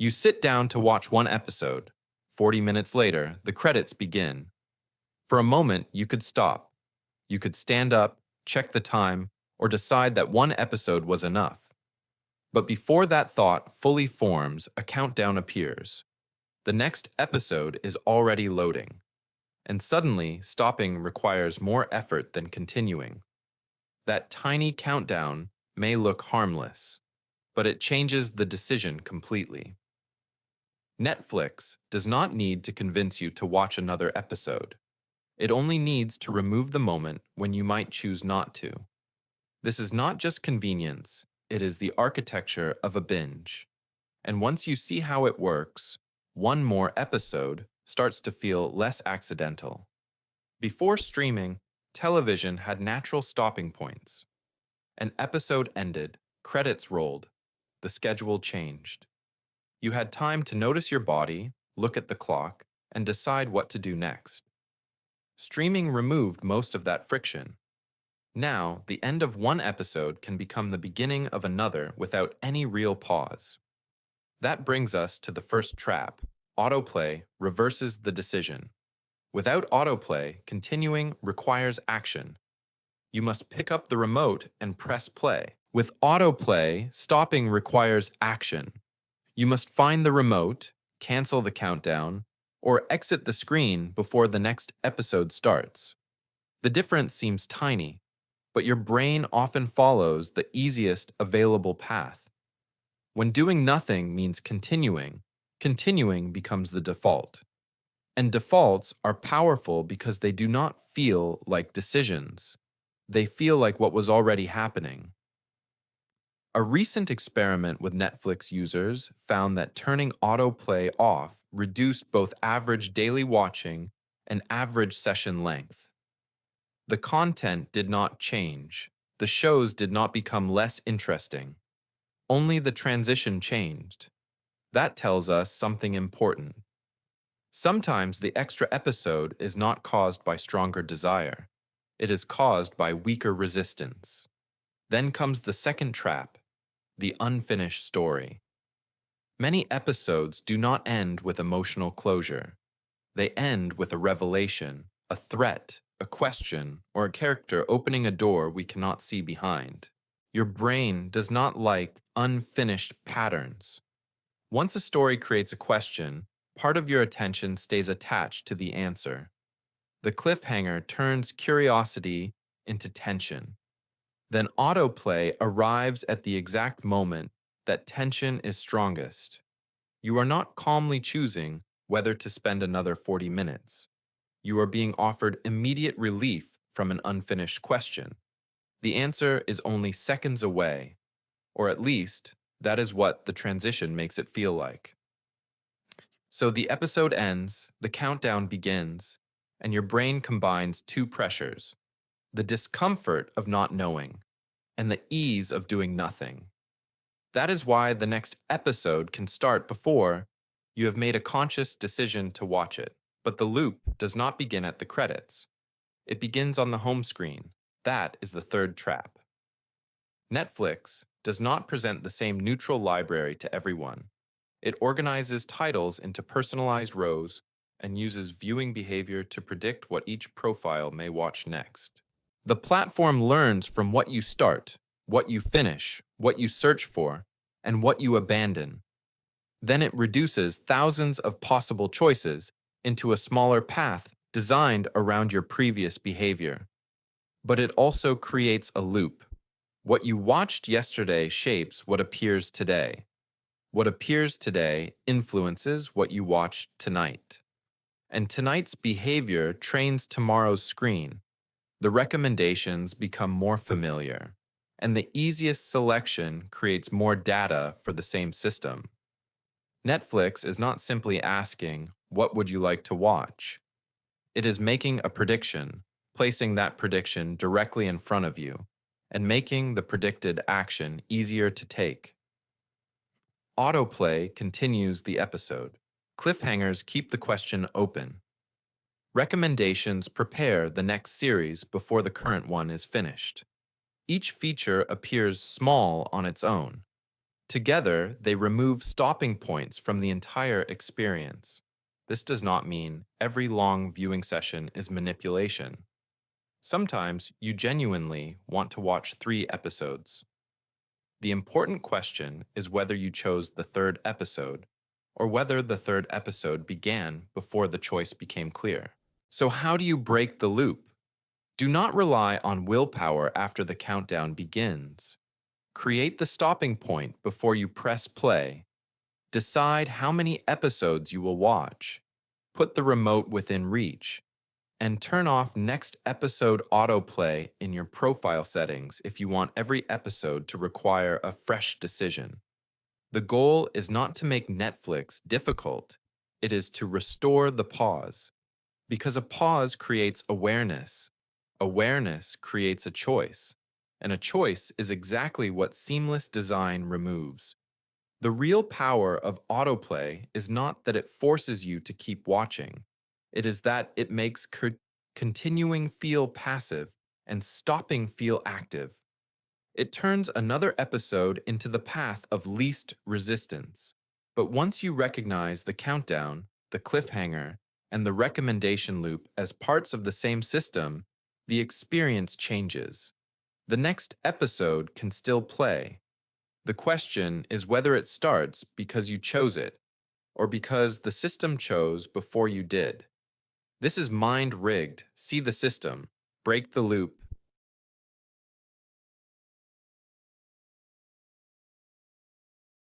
You sit down to watch one episode. 40 minutes later, the credits begin. For a moment, you could stop. You could stand up, check the time, or decide that one episode was enough. But before that thought fully forms, a countdown appears. The next episode is already loading. And suddenly, stopping requires more effort than continuing. That tiny countdown may look harmless, but it changes the decision completely. Netflix does not need to convince you to watch another episode. It only needs to remove the moment when you might choose not to. This is not just convenience, it is the architecture of a binge. And once you see how it works, one more episode starts to feel less accidental. Before streaming, television had natural stopping points. An episode ended, credits rolled, the schedule changed. You had time to notice your body, look at the clock, and decide what to do next. Streaming removed most of that friction. Now, the end of one episode can become the beginning of another without any real pause. That brings us to the first trap. Autoplay reverses the decision. Without autoplay, continuing requires action. You must pick up the remote and press play. With autoplay, stopping requires action. You must find the remote, cancel the countdown, or exit the screen before the next episode starts. The difference seems tiny, but your brain often follows the easiest available path. When doing nothing means continuing, continuing becomes the default. And defaults are powerful because they do not feel like decisions. They feel like what was already happening. A recent experiment with Netflix users found that turning autoplay off reduced both average daily watching and average session length. The content did not change. The shows did not become less interesting. Only the transition changed. That tells us something important. Sometimes the extra episode is not caused by stronger desire. It is caused by weaker resistance. Then comes the second trap, the unfinished story. Many episodes do not end with emotional closure. They end with a revelation, a threat, a question, or a character opening a door we cannot see behind. Your brain does not like unfinished patterns. Once a story creates a question, part of your attention stays attached to the answer. The cliffhanger turns curiosity into tension. Then autoplay arrives at the exact moment that tension is strongest. You are not calmly choosing whether to spend another 40 minutes. You are being offered immediate relief from an unfinished question. The answer is only seconds away, or at least, that is what the transition makes it feel like. So the episode ends, the countdown begins, and your brain combines two pressures: the discomfort of not knowing and the ease of doing nothing. That is why the next episode can start before you have made a conscious decision to watch it. But the loop does not begin at the credits. It begins on the home screen. That is the third trap. Netflix does not present the same neutral library to everyone. It organizes titles into personalized rows and uses viewing behavior to predict what each profile may watch next. The platform learns from what you start, what you finish, what you search for, and what you abandon. Then it reduces thousands of possible choices into a smaller path designed around your previous behavior. But it also creates a loop. What you watched yesterday shapes what appears today. What appears today influences what you watch tonight. And tonight's behavior trains tomorrow's screen. The recommendations become more familiar, and the easiest selection creates more data for the same system. Netflix is not simply asking, "What would you like to watch?" It is making a prediction, placing that prediction directly in front of you, and making the predicted action easier to take. Autoplay continues the episode. Cliffhangers keep the question open. Recommendations prepare the next series before the current one is finished. Each feature appears small on its own. Together, they remove stopping points from the entire experience. This does not mean every long viewing session is manipulation. Sometimes you genuinely want to watch 3 episodes. The important question is whether you chose the third episode or whether the third episode began before the choice became clear. So, how do you break the loop? Do not rely on willpower after the countdown begins. Create the stopping point before you press play. Decide how many episodes you will watch. Put the remote within reach. And turn off next episode autoplay in your profile settings if you want every episode to require a fresh decision. The goal is not to make Netflix difficult, it is to restore the pause. Because a pause creates awareness. Awareness creates a choice. And a choice is exactly what seamless design removes. The real power of autoplay is not that it forces you to keep watching. It is that it makes continuing feel passive and stopping feel active. It turns another episode into the path of least resistance. But once you recognize the countdown, the cliffhanger, and the recommendation loop as parts of the same system, the experience changes. The next episode can still play. The question is whether it starts because you chose it or because the system chose before you did. This is mind rigged. See the system, break the loop,